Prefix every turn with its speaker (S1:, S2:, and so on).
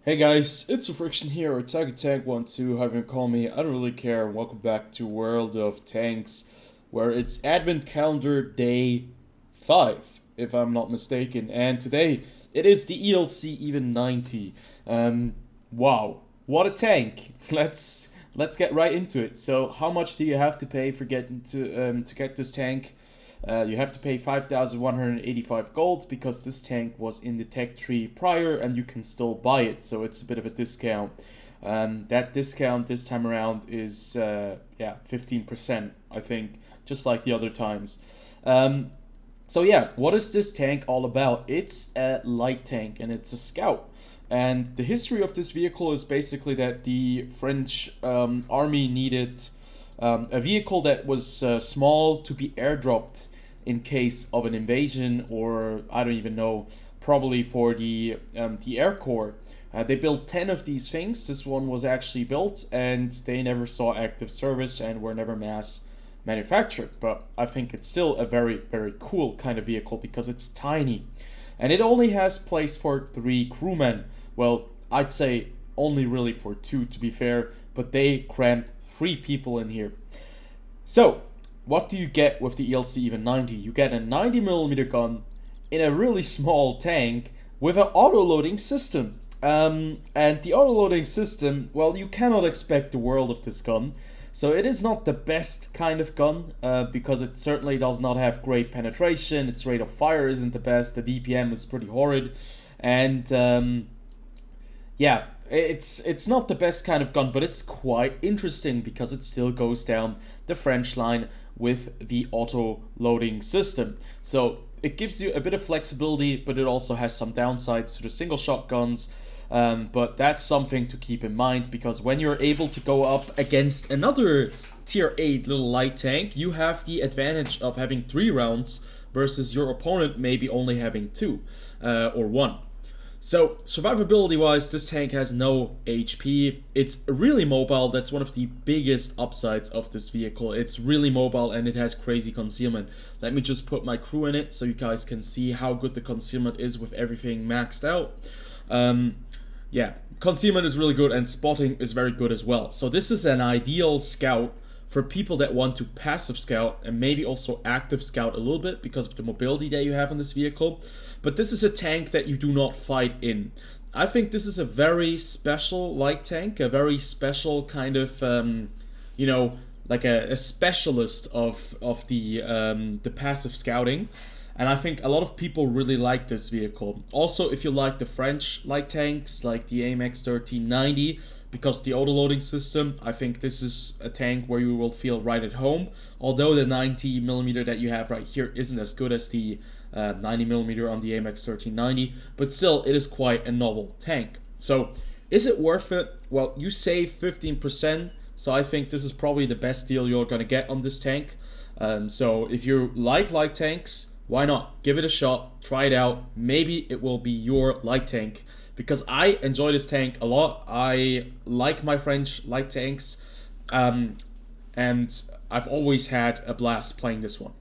S1: Hey guys, it's TheFrXion here, or Tank12, however you call me, I don't really care. Welcome back to World of Tanks, where it's Advent Calendar Day 5, if I'm not mistaken. And today, it is the ELC Even 90. Wow, what a tank. Let's get right into it. So, how much do you have to pay for getting to get this tank? You have to pay 5,185 gold because this tank was in the tech tree prior and you can still buy it, so it's a bit of a discount. That discount this time around is 15%, I think, just like the other times. So yeah, what is this tank all about? It's a light tank and it's a scout. And the history of this vehicle is basically that the French army needed a vehicle that was small to be airdropped in case of an invasion, or I don't even know, probably for the Air Corps. They built 10 of these things. This one was actually built, and they never saw active service and were never mass manufactured. But I think it's still a very, very cool kind of vehicle because it's tiny. And it only has place for 3 crewmen. Well, I'd say only really for 2 to be fair, but they crammed 3 people in here. So, what do you get with the ELC Even 90? You get a 90mm gun in a really small tank with an auto-loading system. And the auto-loading system, well, you cannot expect the world of this gun. So it is not the best kind of gun, because it certainly does not have great penetration. Its rate of fire isn't the best. The DPM is pretty horrid. And yeah, it's not the best kind of gun, but it's quite interesting because it still goes down the French line with the auto loading system. So it gives you a bit of flexibility, but it also has some downsides to the single shot guns. But that's something to keep in mind, because when you're able to go up against another tier 8 little light tank, you have the advantage of having 3 rounds versus your opponent maybe only having 2 or 1. So, survivability wise, this tank has no HP. It's really mobile. That's one of the biggest upsides of this vehicle. It's really mobile and it has crazy concealment. Let me just put my crew in it so you guys can see how good the concealment is with everything maxed out. Yeah, concealment is really good and spotting is very good as well. So this is an ideal scout for people that want to passive scout and maybe also active scout a little bit because of the mobility that you have in this vehicle. But this is a tank that you do not fight in. I think this is a very special light tank, a very special kind of, like a specialist of the passive scouting. And I think a lot of people really like this vehicle. Also, if you like the French light tanks, like the AMX 1390, because the auto-loading system, I think this is a tank where you will feel right at home. Although the 90mm that you have right here isn't as good as the 90mm on the AMX 1390, but still, it is quite a novel tank. So, is it worth it? Well, you save 15%, so I think this is probably the best deal you're gonna get on this tank. So, if you like light tanks, why not? Give it a shot, try it out. Maybe it will be your light tank, because I enjoy this tank a lot. I like my French light tanks, and I've always had a blast playing this one.